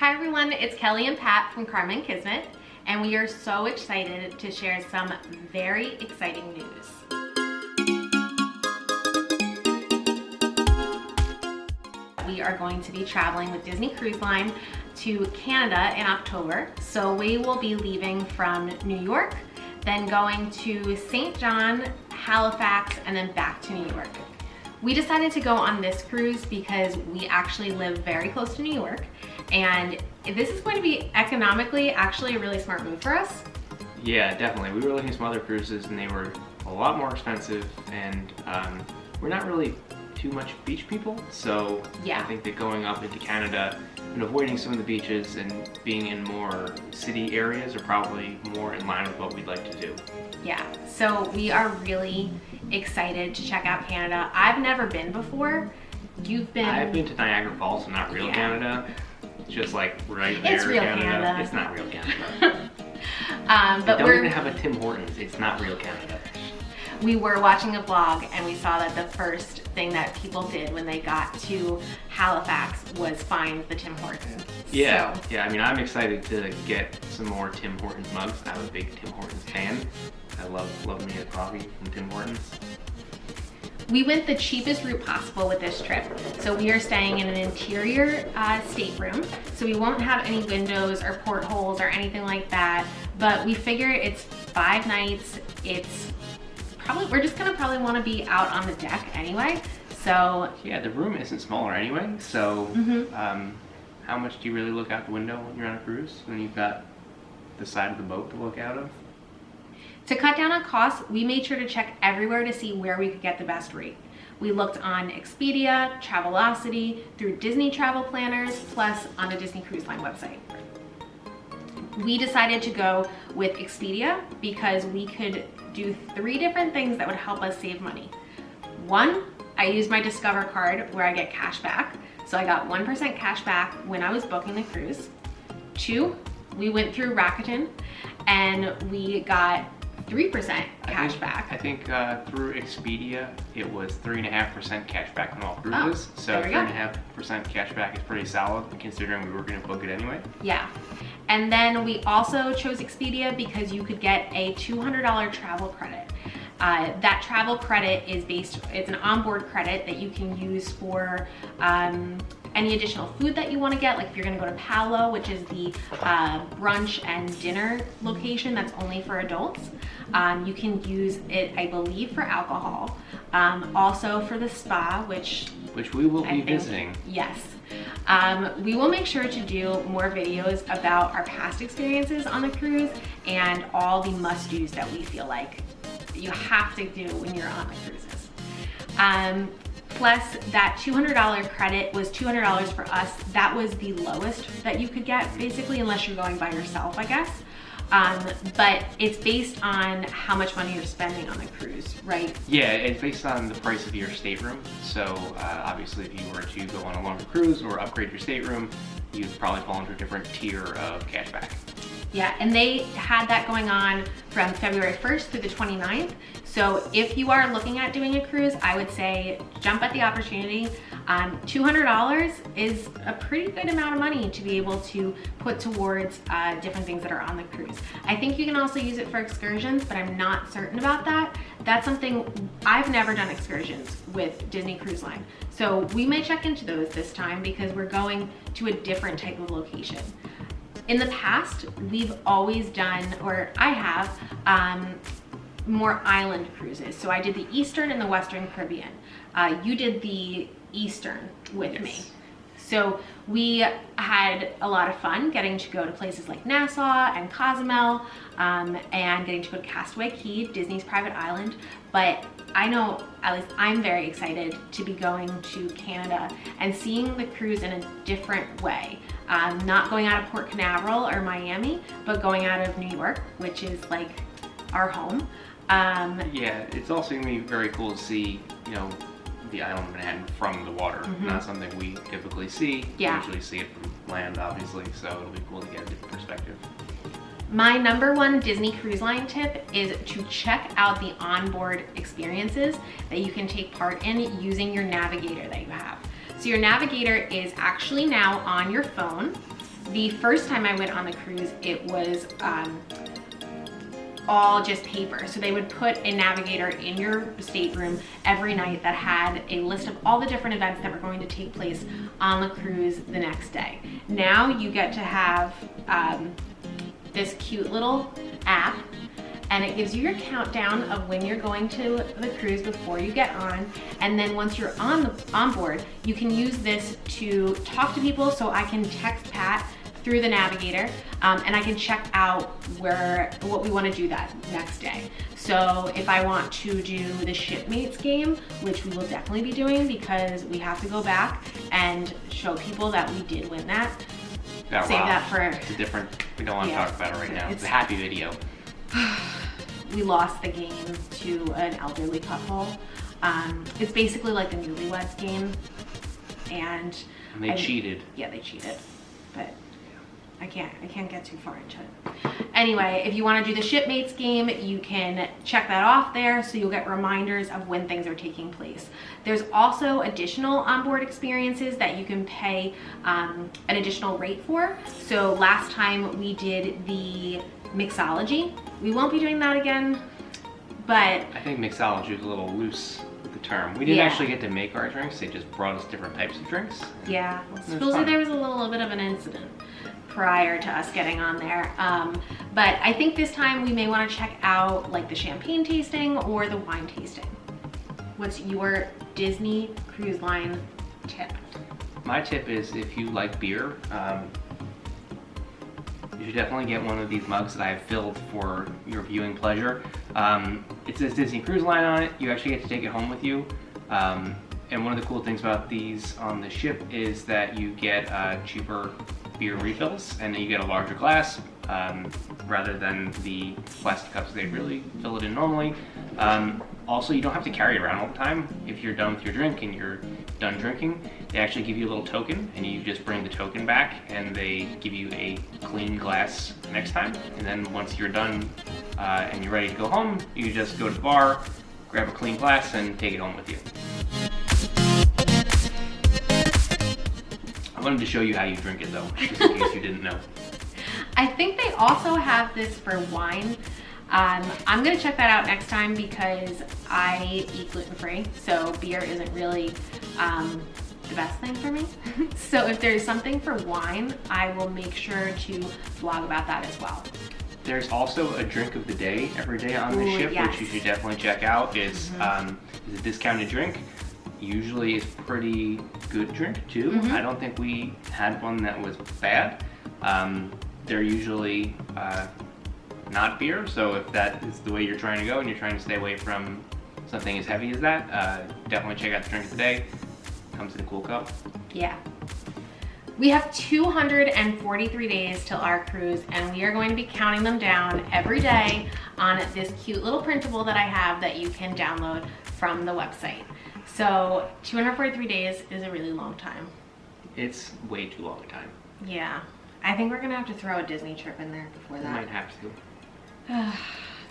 Hi everyone, it's Kelly and Pat from Karma and Kismet, and we are so excited to share some very exciting news. We are going to be traveling with Disney Cruise Line to Canada in October. So we will be leaving from New York, then going to St. John, Halifax, and then back to New York. We decided to go on this cruise because we actually live very close to New York, and this is going to be economically actually a really smart move for us. Yeah, definitely. We were looking at some other cruises and they were a lot more expensive, and we're not really too much beach people, so yeah. I think that going up into Canada and avoiding some of the beaches and being in more city areas are probably more in line with what we'd like to do. Yeah, so we are really excited to check out Canada. I've never been before. You've been? I've been to Niagara Falls, so not real Canada. It's just like right there, it's real Canada. It's not real Canada. But don't even have a Tim Hortons. It's not real Canada. We were watching a vlog and we saw that the first thing that people did when they got to Halifax was find the Tim Hortons. Yeah, so. Yeah. I mean, I'm excited to get some more Tim Hortons mugs. I'm a big Tim Hortons fan. I love me a coffee from Tim Hortons. We went the cheapest route possible with this trip. So we are staying in an interior stateroom. So we won't have any windows or portholes or anything like that. But we figure it's 5 nights. We're just gonna probably want to be out on the deck anyway. So yeah, the room isn't smaller anyway. So how much do you really look out the window when you're on a cruise? When you've got the side of the boat to look out of? To cut down on costs, we made sure to check everywhere to see where we could get the best rate. We looked on Expedia, Travelocity, through Disney travel planners, plus on the Disney Cruise Line website. We decided to go with Expedia because we could do 3 different things that would help us save money. 1, I used my Discover card where I get cash back. So I got 1% cash back when I was booking the cruise. 2, we went through Rakuten and we got 3% cash back. I think through Expedia, it was 3.5% cash back on all cruises. Oh, so 3.5% cash back is pretty solid considering we were going to book it anyway. Yeah. And then we also chose Expedia because you could get a $200 travel credit. That travel credit is it's an onboard credit that you can use for any additional food that you want to get. Like if you're going to go to Palo, which is the brunch and dinner location that's only for adults. You can use it, I believe, for alcohol. Also for the spa, which we will be visiting. Yes. We will make sure to do more videos about our past experiences on the cruise and all the must-dos that we feel like you have to do when you're on the cruises. Plus that $200 credit was $200 for us. That was the lowest that you could get, basically, unless you're going by yourself, I guess. But it's based on how much money you're spending on the cruise, right? Yeah, it's based on the price of your stateroom. So obviously if you were to go on a longer cruise or upgrade your stateroom, you'd probably fall into a different tier of cashback. Yeah, and they had that going on from February 1st through the 29th. So if you are looking at doing a cruise, I would say jump at the opportunity. $200 is a pretty good amount of money to be able to put towards different things that are on the cruise. I think you can also use it for excursions, but I'm not certain about that. That's something, I've never done excursions with Disney Cruise Line. So we may check into those this time because we're going to a different type of location. In the past, we've always done, or I have, more island cruises. So I did the Eastern and the Western Caribbean. You did the Eastern with me. So we had a lot of fun getting to go to places like Nassau and Cozumel, and getting to go to Castaway Cay, Disney's private island. But I know, at least I'm very excited to be going to Canada and seeing the cruise in a different way. Not going out of Port Canaveral or Miami, but going out of New York, which is like our home. Yeah, it's also going to be very cool to see, the island of Manhattan from the water. Not something we typically see. Yeah. We usually see it from land, obviously, so it'll be cool to get a different perspective. My #1 Disney Cruise Line tip is to check out the onboard experiences that you can take part in using your navigator that you have. So your navigator is actually now on your phone. The first time I went on the cruise, it was all just paper. So they would put a navigator in your stateroom every night that had a list of all the different events that were going to take place on the cruise the next day. Now you get to have this cute little app, and it gives you your countdown of when you're going to the cruise before you get on. And then once you're on board, you can use this to talk to people. So I can text Pat through the navigator, and I can check out what we want to do that next day. So if I want to do the shipmates game, which we will definitely be doing because we have to go back and show people that we did win that. Yeah, Save that for... It's a different, we don't want to talk about it right now. It's a happy video. We lost the game to an elderly couple. It's basically like the Newlyweds game. And they cheated. Yeah, they cheated. But I can't get too far into it. Anyway, if you want to do the shipmates game, you can check that off there so you'll get reminders of when things are taking place. There's also additional onboard experiences that you can pay an additional rate for. So last time we did the mixology. We won't be doing that again, but I think mixology was a little loose with the term. We didn't actually get to make our drinks. They just brought us different types of drinks. Yeah, supposedly there was a little bit of an incident prior to us getting on there. But I think this time we may want to check out like the champagne tasting or the wine tasting. What's your Disney Cruise Line tip? My tip is if you like beer, you should definitely get one of these mugs that I have filled for your viewing pleasure. It says Disney Cruise Line on it. You actually get to take it home with you. And one of the cool things about these on the ship is that you get cheaper beer refills, and then you get a larger glass rather than the plastic cups they really fill it in normally. Also, you don't have to carry it around all the time. If you're done with your drink and you're done drinking, they actually give you a little token, and you just bring the token back, and they give you a clean glass next time. And then once you're done and you're ready to go home, you just go to the bar, grab a clean glass, and take it home with you. I wanted to show you how you drink it though, just in case you didn't know. I think they also have this for wine. I'm gonna check that out next time because I eat gluten-free, so beer isn't really the best thing for me. So if there's something for wine, I will make sure to blog about that as well. There's also a drink of the day every day on the ship, yes. which you should definitely check out. It's a discounted drink. Usually it's pretty good drink too. I don't think we had one that was bad. They're usually not beer, so if that is the way you're trying to go and you're trying to stay away from something as heavy as that, definitely check out the drink of the day. Comes in a cool cup. Yeah. We have 243 days till our cruise, and we are going to be counting them down every day on this cute little printable that I have that you can download from the website. So 243 days is a really long time. It's way too long a time. Yeah. I think we're gonna have to throw a Disney trip in there before that. We might have to.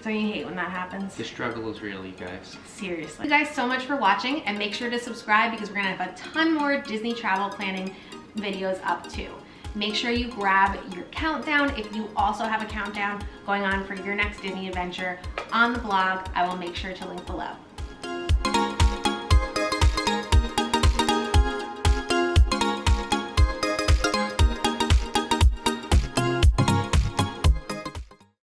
Don't you hate when that happens? The struggle is real, you guys. Seriously. Thank you guys so much for watching, and make sure to subscribe because we're gonna have a ton more Disney travel planning videos up too. Make sure you grab your countdown if you also have a countdown going on for your next Disney adventure on the blog. I will make sure to link below.